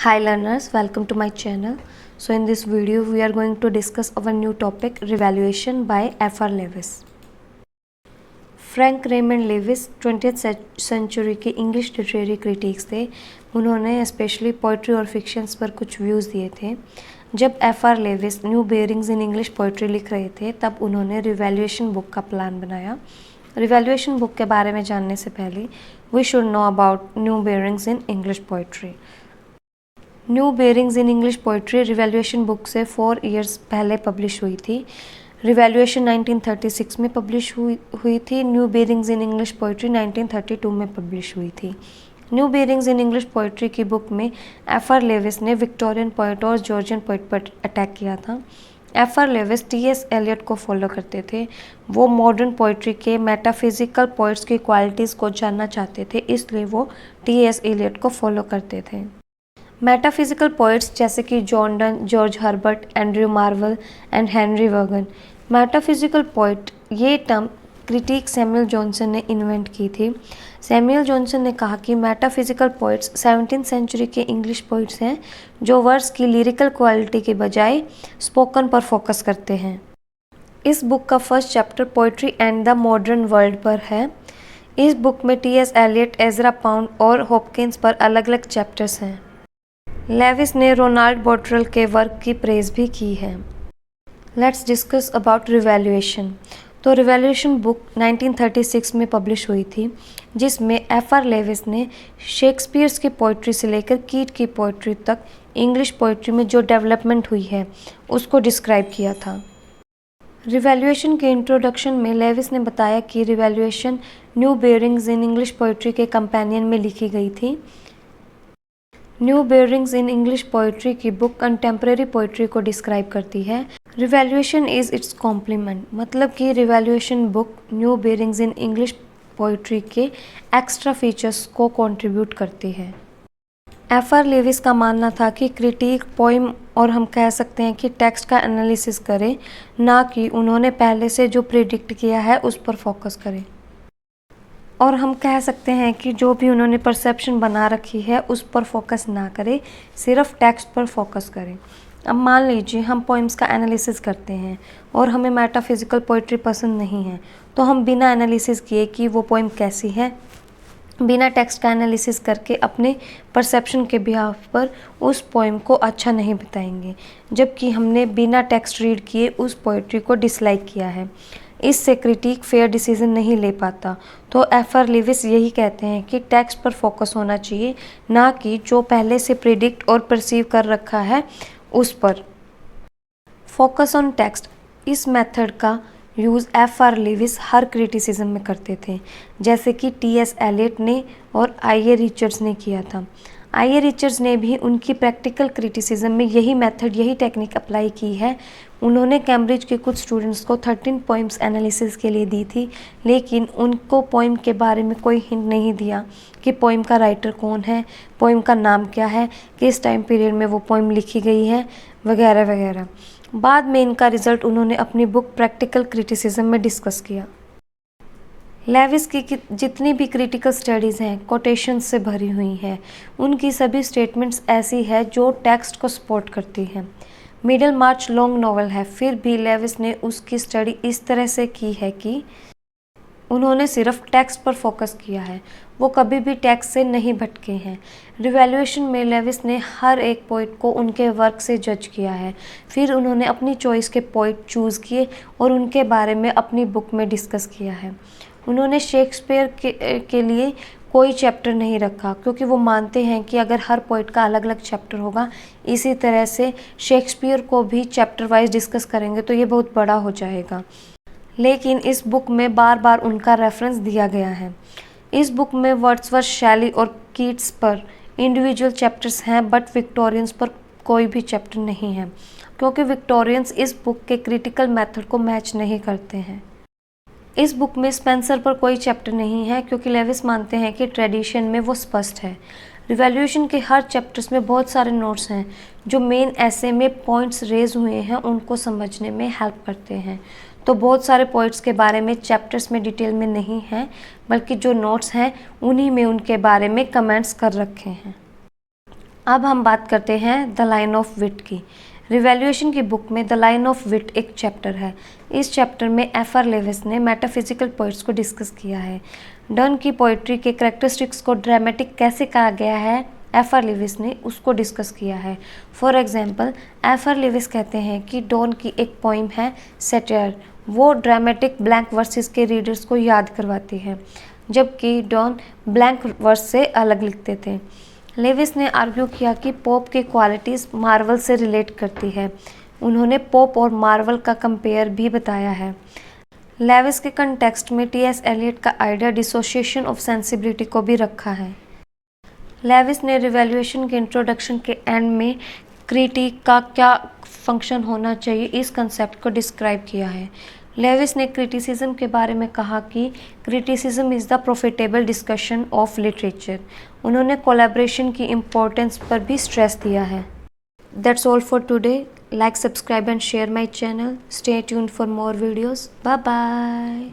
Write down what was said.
Hi learners, welcome to my channel. So in this video we are going to discuss our new topic Revaluation by F.R. Lewis. Frank Raymond Lewis 20th century के English literary critics थे। उन्होंने specially poetry और fictions पर कुछ views दिए थे। जब F.R. Lewis new bearings in English poetry लिख रहे थे तब उन्होंने रिवैल्यूएशन बुक का प्लान बनाया। रिवैल्यूएशन बुक के बारे में जानने से पहले we should know about new bearings in English poetry. New bearings in English poetry revaluation book से 4 इयर्स पहले पब्लिश हुई थी। रिवैल्यूएशन 1936 में पब्लिश हुई थी। New bearings in English poetry 1932 में पब्लिश हुई थी। New bearings in English poetry की बुक में F.R. लेविस ने विक्टोरियन पोइट और जॉर्जियन पोइट पर अटैक किया था। F.R. Levi's T.S. एलियट को फॉलो करते थे। वो मॉडर्न पोइट्री के मेटाफिजिकल पोइट्स की क्वालिटीज़ को जानना चाहते थे, इसलिए वो T.S. एलियट को फॉलो करते थे। मेटाफिजिकल पोइट्स जैसे कि John Donne, George Herbert, Andrew Marvell and Henry वर्गन। मेटाफिजिकल पोइट ये टर्म क्रिटिक सैमुअल जॉनसन ने इन्वेंट की थी। सैमुअल जॉनसन ने कहा कि मेटाफिजिकल पोइट्स 17th सेंचुरी के इंग्लिश पोइट्स हैं जो वर्ड्स की लिरिकल क्वालिटी के बजाय स्पोकन पर फोकस करते हैं। इस बुक का first chapter poetry and the modern world पर है। इस बुक में T.S. एलियट, एजरा पाउंड और हॉपकिंस पर अलग अलग चैप्टर्स हैं। लेविस ने रोनाल्ड बॉटरल के वर्क की प्रेज भी की है। Let's discuss about revaluation. तो रिवैल्यूएशन बुक 1936 में पब्लिश हुई थी, जिसमें F.R. लेविस ने शेक्सपियर्स की पोइट्री से लेकर कीट की पोइट्री तक इंग्लिश पोइट्री में जो डेवलपमेंट हुई है उसको डिस्क्राइब किया था। रिवैल्यूएशन के इंट्रोडक्शन में लेविस ने बताया कि revaluation new bearings in English poetry के कंपेनियन में लिखी गई थी। New bearings in English poetry की बुक कंटेम्प्रेरी पोइट्री को डिस्क्राइब करती है। रिवैल्यूएशन इज इट्स कॉम्प्लीमेंट, मतलब कि revaluation book new bearings in English poetry के एक्स्ट्रा फीचर्स को कंट्रीब्यूट करती है। F.R. लेविस का मानना था कि क्रिटिक पोइम और हम कह सकते हैं कि टेक्स्ट का एनालिसिस करे, ना कि उन्होंने पहले से जो प्रिडिक्ट किया है उस पर फोकस करें। और हम कह सकते हैं कि जो भी उन्होंने परसेप्शन बना रखी है उस पर फोकस ना करें, सिर्फ टेक्स्ट पर फोकस करें। अब मान लीजिए हम पोइम्स का एनालिसिस करते हैं और हमें मेटाफिजिकल पोइट्री पसंद नहीं है, तो हम बिना एनालिसिस किए कि वो पोइम कैसी है, बिना टेक्स्ट का एनालिसिस करके अपने परसेप्शन के बिहाफ पर उस पोइम को अच्छा नहीं बताएंगे, जबकि हमने बिना टेक्स्ट रीड किए उस पोइट्री को डिसलाइक किया है। इससे क्रिटिक फेयर डिसीजन नहीं ले पाता। तो F.R. लेविस यही कहते हैं कि टेक्स्ट पर फोकस होना चाहिए, ना कि जो पहले से प्रिडिक्ट और परसीव कर रखा है उस पर। फोकस ऑन टेक्स्ट, इस मेथड का यूज़ F.R. लेविस हर क्रिटिसिज्म में करते थे, जैसे कि T.S. एलियट ने और I.A. रिचर्ड्स ने किया था। I.A. रिचर्ड्स ने भी उनकी प्रैक्टिकल क्रिटिसिज्म में यही मेथड, यही टेक्निक अप्लाई की है। उन्होंने कैम्ब्रिज के कुछ स्टूडेंट्स को 13 पोइम्स एनालिसिस के लिए दी थी, लेकिन उनको पोइम के बारे में कोई हिंट नहीं दिया कि पोइम का राइटर कौन है, पोइम का नाम क्या है, किस टाइम पीरियड में वो पोइम लिखी गई है, वगैरह वगैरह। बाद में इनका रिजल्ट उन्होंने अपनी बुक प्रैक्टिकल क्रिटिसिज्म में डिस्कस किया। लेविस की जितनी भी क्रिटिकल स्टडीज़ हैं कोटेशंस से भरी हुई हैं। उनकी सभी स्टेटमेंट्स ऐसी है जो टेक्स्ट को सपोर्ट करती हैं। मिडल मार्च लॉन्ग नॉवल है, फिर भी लेविस ने उसकी स्टडी इस तरह से की है कि उन्होंने सिर्फ टेक्स्ट पर फोकस किया है, वो कभी भी टेक्स्ट से नहीं भटके हैं। रिवैल्यूएशन में लेविस ने हर एक पोइट को उनके वर्क से जज किया है, फिर उन्होंने अपनी चॉइस के पोइट चूज़ किए और उनके बारे में अपनी बुक में डिस्कस किया है। उन्होंने शेक्सपियर के लिए कोई चैप्टर नहीं रखा, क्योंकि वो मानते हैं कि अगर हर पोइट का अलग अलग चैप्टर होगा, इसी तरह से शेक्सपियर को भी चैप्टर वाइज डिस्कस करेंगे तो ये बहुत बड़ा हो जाएगा। लेकिन इस बुक में बार बार उनका रेफरेंस दिया गया है। इस बुक में वर्ड्सवर्थ, शैली और कीट्स पर इंडिविजुअल चैप्टर्स हैं, बट विक्टोरियंस पर कोई भी चैप्टर नहीं है, क्योंकि विक्टोरियंस इस बुक के क्रिटिकल मेथड को मैच नहीं करते हैं। इस बुक में स्पेंसर पर कोई चैप्टर नहीं है, क्योंकि लेविस मानते हैं कि ट्रेडिशन में वो स्पष्ट है। रिवैल्यूएशन के हर चैप्टर्स में बहुत सारे नोट्स हैं जो मेन ऐसे में पॉइंट्स रेज हुए हैं उनको समझने में हेल्प करते हैं। तो बहुत सारे पॉइंट्स के बारे में चैप्टर्स में डिटेल में नहीं है, बल्कि जो नोट्स हैं उन्हीं में उनके बारे में कमेंट्स कर रखे हैं। अब हम बात करते हैं द लाइन ऑफ विट की। रिवैल्यूएशन की बुक में द लाइन ऑफ विट एक चैप्टर है। इस चैप्टर में एफ.आर. लेविस ने मेटाफिजिकल पोइट्स को डिस्कस किया है। डन की पोइट्री के कैरेक्टरिस्टिक्स को ड्रामेटिक कैसे कहा गया है, एफ.आर. लेविस ने उसको डिस्कस किया है। For example, F. R.. लेविस कहते हैं कि डॉन की एक पोइम है सैटायर, वो ड्रामेटिक ब्लैंक वर्सेस के रीडर्स को याद करवाती है, जबकि डॉन ब्लैंक वर्स से अलग लिखते थे। लेविस ने आर्ग्यू किया कि पोप की क्वालिटीज़ मार्वल से रिलेट करती है। उन्होंने पोप और मार्वल का कंपेयर भी बताया है। लेविस के कंटेक्स्ट में टी.एस. एलियट का आइडिया डिसोसिएशन ऑफ सेंसिबिलिटी को भी रखा है। लेविस ने रिवैल्यूएशन के इंट्रोडक्शन के एंड में क्रिटिक का क्या फंक्शन होना चाहिए इस कंसेप्ट को डिस्क्राइब किया है। लेविस ने क्रिटिसिज्म के बारे में कहा कि criticism is the profitable discussion of literature. उन्होंने कोलैबोरेशन की इम्पोर्टेंस पर भी स्ट्रेस दिया है। That's all for today. Like, subscribe and share my channel. Stay tuned for more videos. Bye bye.